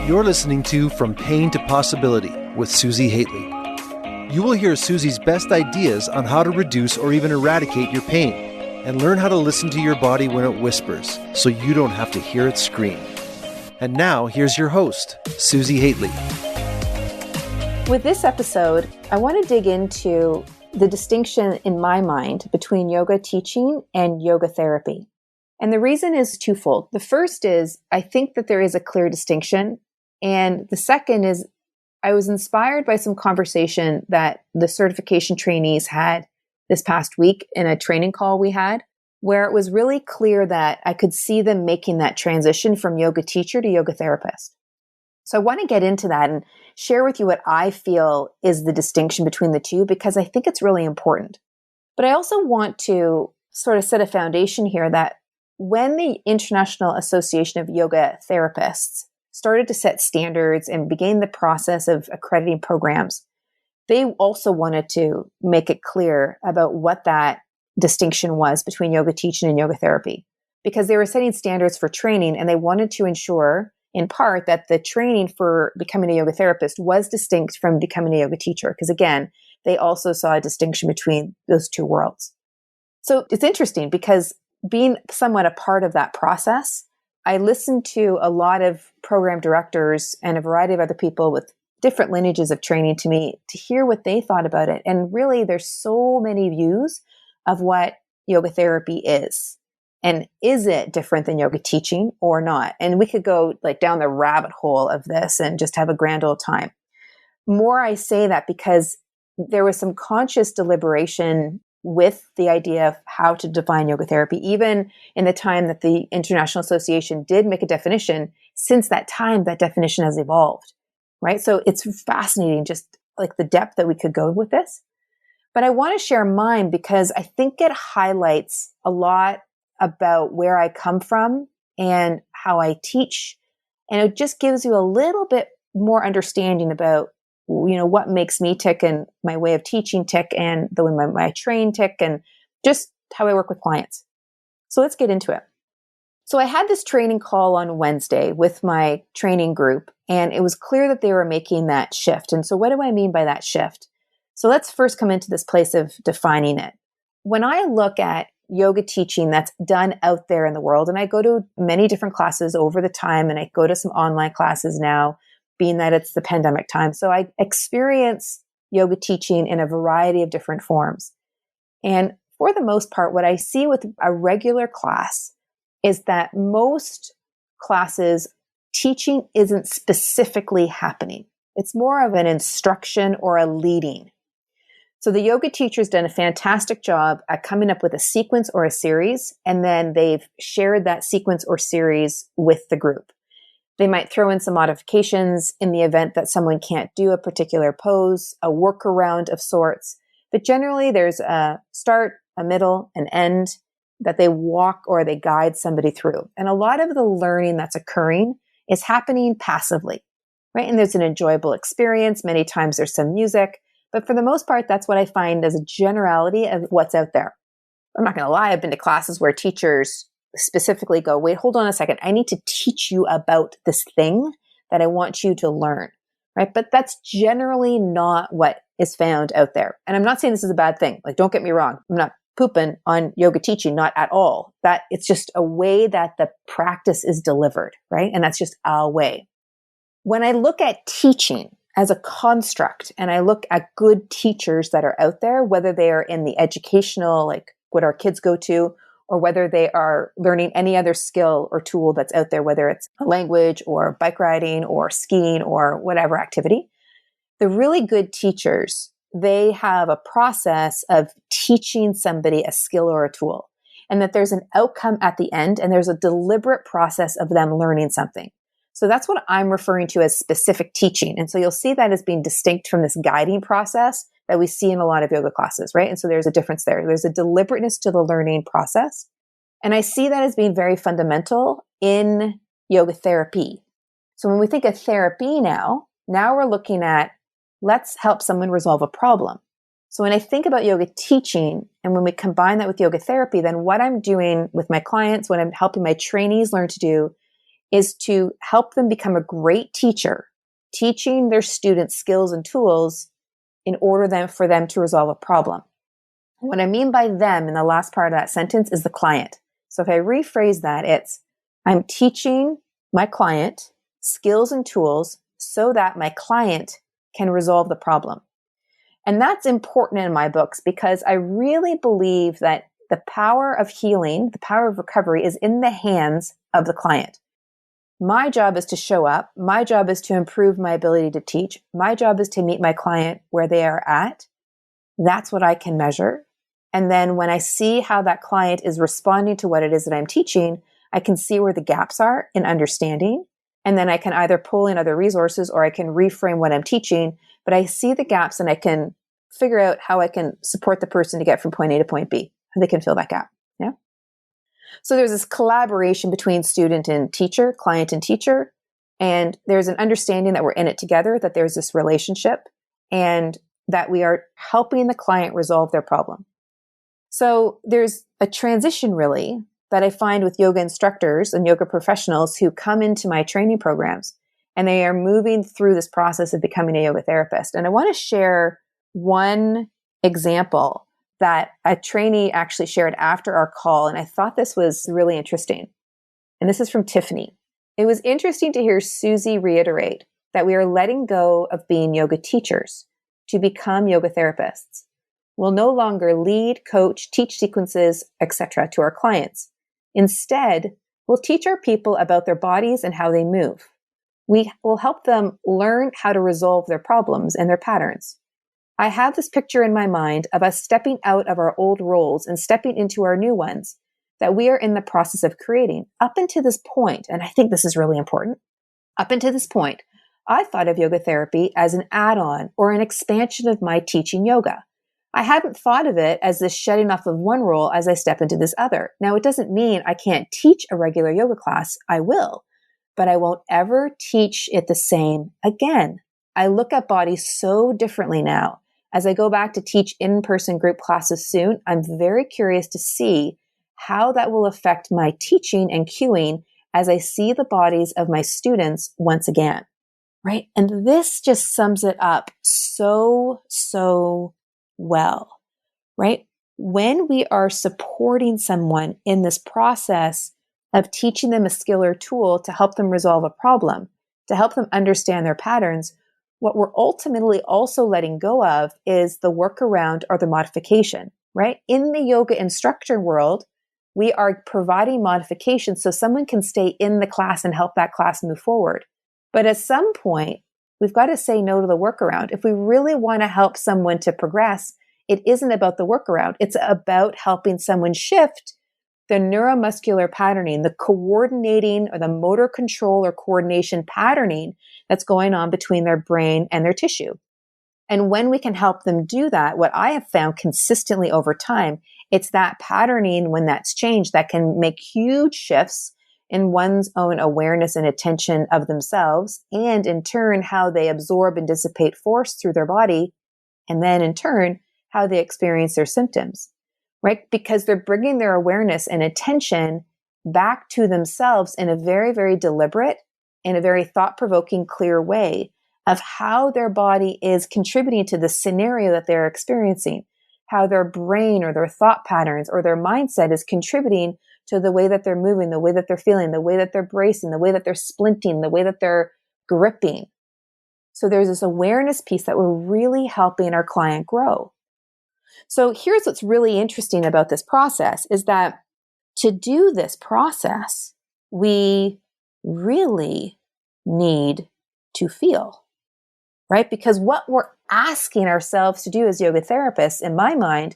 You're listening to From Pain to Possibility with Susi Haitley. You will hear Susi's best ideas on how to reduce or even eradicate your pain and learn how to listen to your body when it whispers so you don't have to hear it scream. And now, here's your host, Susi Haitley. With this episode, I want to dig into the distinction in my mind between yoga teaching and yoga therapy. And the reason is twofold. The first is I think that there is a clear distinction. And the second is I was inspired by some conversation that the certification trainees had this past week in a training call we had, where it was really clear that I could see them making that transition from yoga teacher to yoga therapist. So I want to get into that and share with you what I feel is the distinction between the two, because I think it's really important. But I also want to sort of set a foundation here that when the International Association of Yoga Therapists started to set standards and began the process of accrediting programs, they also wanted to make it clear about what that distinction was between yoga teaching and yoga therapy, because they were setting standards for training and they wanted to ensure, in part, that the training for becoming a yoga therapist was distinct from becoming a yoga teacher, because again, they also saw a distinction between those two worlds. So it's interesting because being somewhat a part of that process, I listened to a lot of program directors and a variety of other people with different lineages of training to me to hear what they thought about it. And really, there's so many views of what yoga therapy is. And is it different than yoga teaching or not? And we could go like down the rabbit hole of this and just have a grand old time. More I say that because there was some conscious deliberation with the idea of how to define yoga therapy, even in the time that the International Association did make a definition. Since that time, that definition has evolved, right? So it's fascinating, just like the depth that we could go with this. But I want to share mine because I think it highlights a lot about where I come from and how I teach. And it just gives you a little bit more understanding about what makes me tick and my way of teaching tick and the way my train tick and just how I work with clients. So let's get into it. So I had this training call on Wednesday with my training group, and it was clear that they were making that shift. And so what do I mean by that shift? So let's first come into this place of defining it. When I look at yoga teaching that's done out there in the world, and I go to many different classes over the time, and I go to some online classes now, being that it's the pandemic time. So I experience yoga teaching in a variety of different forms. And for the most part, what I see with a regular class is that most classes, teaching isn't specifically happening. It's more of an instruction or a leading. So the yoga teacher's done a fantastic job at coming up with a sequence or a series, and then they've shared that sequence or series with the group. They might throw in some modifications in the event that someone can't do a particular pose, a workaround of sorts. But generally, there's a start, a middle, an end that they walk or they guide somebody through. And a lot of the learning that's occurring is happening passively, right? And there's an enjoyable experience. Many times there's some music. But for the most part, that's what I find as a generality of what's out there. I'm not going to lie. I've been to classes where teachers specifically go, wait, hold on a second. I need to teach you about this thing that I want you to learn, right? But that's generally not what is found out there. And I'm not saying this is a bad thing. Like, don't get me wrong. I'm not pooping on yoga teaching, not at all. That it's just a way that the practice is delivered, right? And that's just a way. When I look at teaching as a construct and I look at good teachers that are out there, whether they are in the educational, like what our kids go to, or whether they are learning any other skill or tool that's out there, whether it's a language or bike riding or skiing or whatever activity. The really good teachers, they have a process of teaching somebody a skill or a tool, and that there's an outcome at the end, and there's a deliberate process of them learning something. So that's what I'm referring to as specific teaching. And so you'll see that as being distinct from this guiding process that we see in a lot of yoga classes, right? And so there's a difference there. There's a deliberateness to the learning process. And I see that as being very fundamental in yoga therapy. So when we think of therapy now we're looking at, let's help someone resolve a problem. So when I think about yoga teaching, and when we combine that with yoga therapy, then what I'm doing with my clients, what I'm helping my trainees learn to do is to help them become a great teacher, teaching their students skills and tools in order for them to resolve a problem. What I mean by them in the last part of that sentence is the client. So if I rephrase that, it's I'm teaching my client skills and tools so that my client can resolve the problem. And that's important in my books because I really believe that the power of healing, the power of recovery is in the hands of the client. My job is to show up. My job is to improve my ability to teach. My job is to meet my client where they are at. That's what I can measure. And then when I see how that client is responding to what it is that I'm teaching, I can see where the gaps are in understanding. And then I can either pull in other resources or I can reframe what I'm teaching. But I see the gaps and I can figure out how I can support the person to get from point A to point B. How they can fill that gap. Yeah. So there's this collaboration between student and teacher, client and teacher. And there's an understanding that we're in it together, that there's this relationship and that we are helping the client resolve their problem. So there's a transition really that I find with yoga instructors and yoga professionals who come into my training programs and they are moving through this process of becoming a yoga therapist. And I want to share one example that a trainee actually shared after our call. And I thought this was really interesting. And this is from Tiffany. It was interesting to hear Susi reiterate that we are letting go of being yoga teachers to become yoga therapists. We'll no longer lead, coach, teach sequences, etc. to our clients. Instead, we'll teach our people about their bodies and how they move. We will help them learn how to resolve their problems and their patterns. I have this picture in my mind of us stepping out of our old roles and stepping into our new ones that we are in the process of creating. Up until this point, and I think this is really important, up until this point, I thought of yoga therapy as an add-on or an expansion of my teaching yoga. I hadn't thought of it as this shedding off of one role as I step into this other. Now, it doesn't mean I can't teach a regular yoga class. I will, but I won't ever teach it the same again. I look at bodies so differently now. As I go back to teach in-person group classes soon, I'm very curious to see how that will affect my teaching and cueing as I see the bodies of my students once again, right? And this just sums it up so well, right? When we are supporting someone in this process of teaching them a skill or tool to help them resolve a problem, to help them understand their patterns, what we're ultimately also letting go of is the workaround or the modification, right? In the yoga instructor world, we are providing modifications so someone can stay in the class and help that class move forward. But at some point, we've got to say no to the workaround. If we really want to help someone to progress, it isn't about the workaround. It's about helping someone shift the neuromuscular patterning, the coordinating or the motor control or coordination patterning that's going on between their brain and their tissue. And when we can help them do that, what I have found consistently over time, it's that patterning when that's changed that can make huge shifts in one's own awareness and attention of themselves, and in turn, how they absorb and dissipate force through their body, and then in turn, how they experience their symptoms, right? Because they're bringing their awareness and attention back to themselves in a very, very deliberate, in a very thought-provoking, clear way of how their body is contributing to the scenario that they're experiencing, how their brain or their thought patterns or their mindset is contributing to the way that they're moving, the way that they're feeling, the way that they're bracing, the way that they're splinting, the way that they're gripping. So there's this awareness piece that we're really helping our client grow. So here's what's really interesting about this process is that to do this process, we really need to feel, right? Because what we're asking ourselves to do as yoga therapists, in my mind,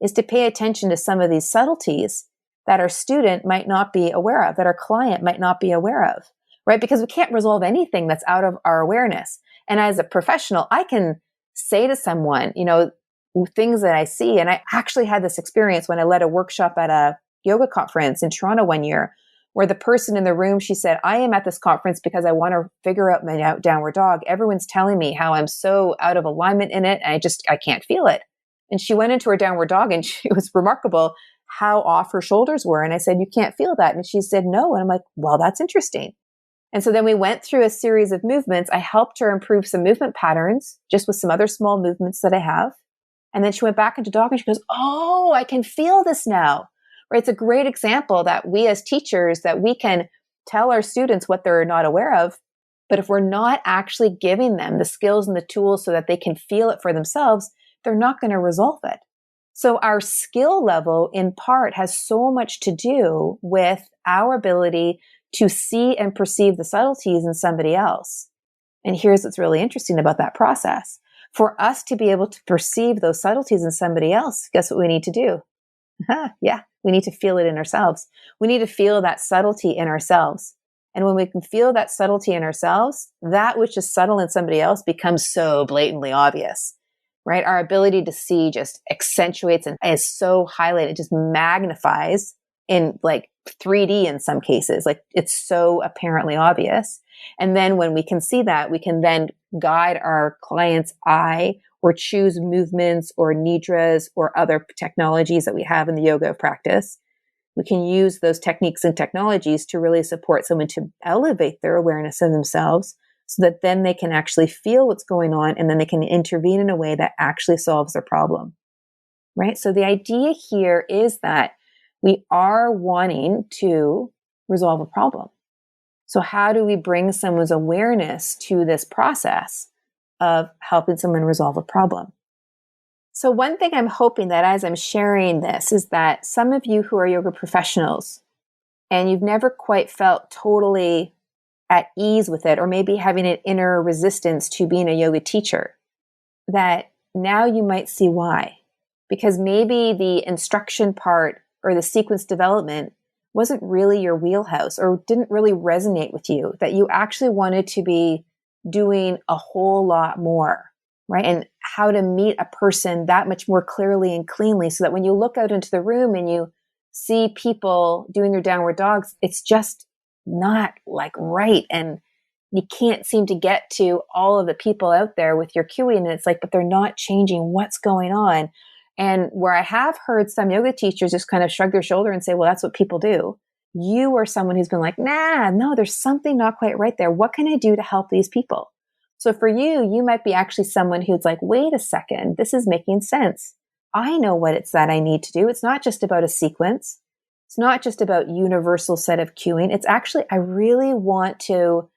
is to pay attention to some of these subtleties that our student might not be aware of, that our client might not be aware of, right? Because we can't resolve anything that's out of our awareness. And as a professional, I can say to someone, things that I see. And I actually had this experience when I led a workshop at a yoga conference in Toronto one year, where the person in the room, she said, I am at this conference because I want to figure out my downward dog. Everyone's telling me how I'm so out of alignment in it. And I can't feel it. And she went into her downward dog and it was remarkable how off her shoulders were. And I said, you can't feel that. And she said, no. And I'm like, well, that's interesting. And so then we went through a series of movements. I helped her improve some movement patterns just with some other small movements that I have. And then she went back into dog and she goes, oh, I can feel this now. Right? It's a great example that we as teachers, that we can tell our students what they're not aware of. But if we're not actually giving them the skills and the tools so that they can feel it for themselves, they're not going to resolve it. So our skill level in part has so much to do with our ability to see and perceive the subtleties in somebody else. And here's what's really interesting about that process. For us to be able to perceive those subtleties in somebody else, guess what we need to do? Yeah, we need to feel it in ourselves. We need to feel that subtlety in ourselves. And when we can feel that subtlety in ourselves, that which is subtle in somebody else becomes so blatantly obvious, right? Our ability to see just accentuates and is so highlighted, it just magnifies in like 3D in some cases. Like it's so apparently obvious. And then when we can see that, we can then guide our client's eye or choose movements or nidras or other technologies that we have in the yoga practice. We can use those techniques and technologies to really support someone to elevate their awareness of themselves so that then they can actually feel what's going on and then they can intervene in a way that actually solves their problem, right? So the idea here is that we are wanting to resolve a problem. So how do we bring someone's awareness to this process of helping someone resolve a problem? So one thing I'm hoping that as I'm sharing this is that some of you who are yoga professionals and you've never quite felt totally at ease with it, or maybe having an inner resistance to being a yoga teacher, that now you might see why. Because maybe the instruction part or the sequence development wasn't really your wheelhouse or didn't really resonate with you, that you actually wanted to be doing a whole lot more, right? And how to meet a person that much more clearly and cleanly so that when you look out into the room and you see people doing their downward dogs, it's just not like right. And you can't seem to get to all of the people out there with your cueing. And it's like, but they're not changing what's going on. And where I have heard some yoga teachers just kind of shrug their shoulder and say, well, that's what people do. You are someone who's been like, no, there's something not quite right there. What can I do to help these people? So for you, you might be actually someone who's like, wait a second, this is making sense. I know what it's that I need to do. It's not just about a sequence. It's not just about universal set of cueing. It's actually, I really want to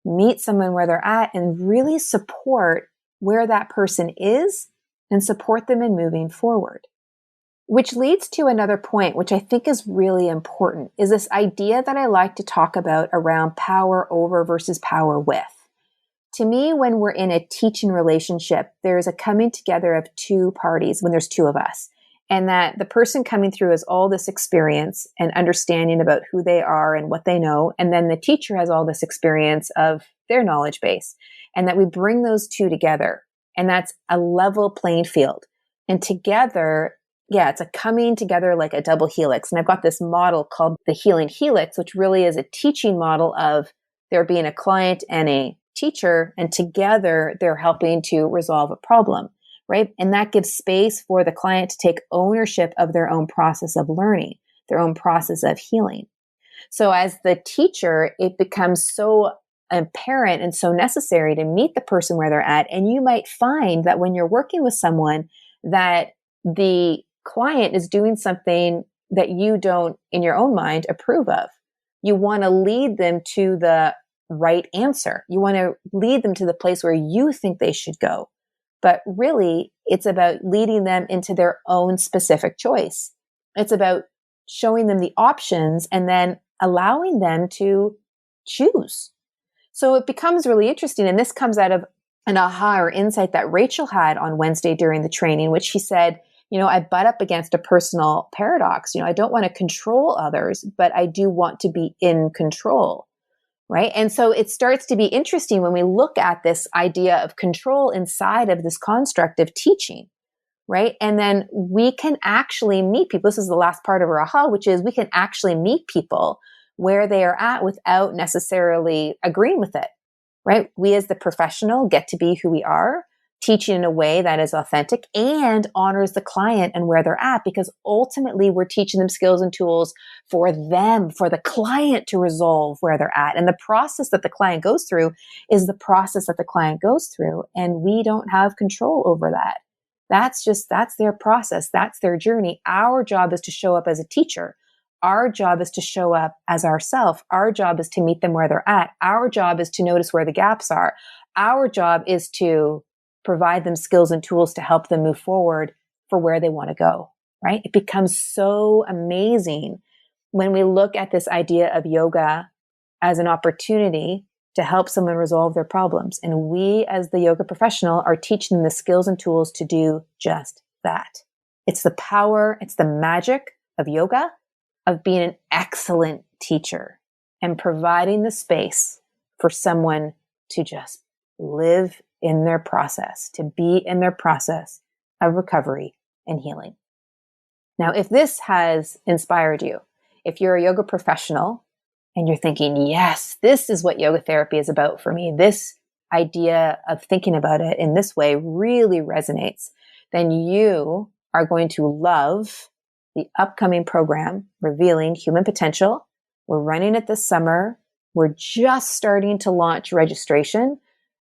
meet someone where they're at and really support where that person is and support them in moving forward. Which leads to another point, which I think is really important, is this idea that I like to talk about around power over versus power with. To me, when we're in a teaching relationship, there's a coming together of two parties when there's two of us. And that the person coming through has all this experience and understanding about who they are and what they know. And then the teacher has all this experience of their knowledge base. And that we bring those two together. And that's a level playing field. And together, yeah, it's a coming together like a double helix. And I've got this model called the healing helix, which really is a teaching model of there being a client and a teacher, and together they're helping to resolve a problem, right? And that gives space for the client to take ownership of their own process of learning, their own process of healing. So as the teacher, it becomes so apparent and so necessary to meet the person where they're at. And you might find that when you're working with someone, that the client is doing something that you don't, in your own mind, approve of. You want to lead them to the right answer. You want to lead them to the place where you think they should go. But really, it's about leading them into their own specific choice. It's about showing them the options and then allowing them to choose. So it becomes really interesting. And this comes out of an aha or insight that Rachel had on Wednesday during the training, which she said, I butt up against a personal paradox. I don't want to control others, but I do want to be in control. Right. And so it starts to be interesting when we look at this idea of control inside of this construct of teaching. Right. And then we can actually meet people. This is the last part of our aha, which is we can actually meet people where they are at without necessarily agreeing with it. Right. We as the professional get to be who we are. teaching in a way that is authentic and honors the client and where they're at, because ultimately we're teaching them skills and tools for them, for the client to resolve where they're at. And the process that the client goes through is the process that the client goes through. And we don't have control over that. That's their process. That's their journey. Our job is to show up as a teacher. Our job is to show up as ourselves. Our job is to meet them where they're at. Our job is to notice where the gaps are. Our job is to provide them skills and tools to help them move forward for where they want to go, right? It becomes so amazing when we look at this idea of yoga as an opportunity to help someone resolve their problems. And we, as the yoga professional, are teaching them the skills and tools to do just that. It's the power, it's the magic of yoga, of being an excellent teacher and providing the space for someone to just live in their process, to be in their process of recovery and healing. Now, if this has inspired you, if you're a yoga professional and you're thinking, yes, this is what yoga therapy is about for me, this idea of thinking about it in this way really resonates, then you are going to love the upcoming program, Revealing Human Potential. We're running it this summer. We're just starting to launch registration.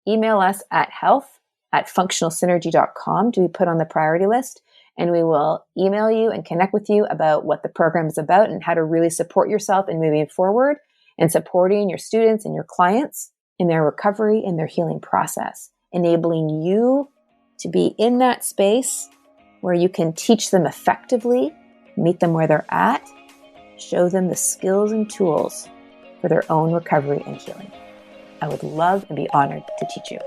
Email us at health@functionalsynergy.com to be put on the priority list. And we will email you and connect with you about what the program is about and how to really support yourself in moving forward and supporting your students and your clients in their recovery and their healing process, enabling you to be in that space where you can teach them effectively, meet them where they're at, show them the skills and tools for their own recovery and healing. I would love and be honored to teach you.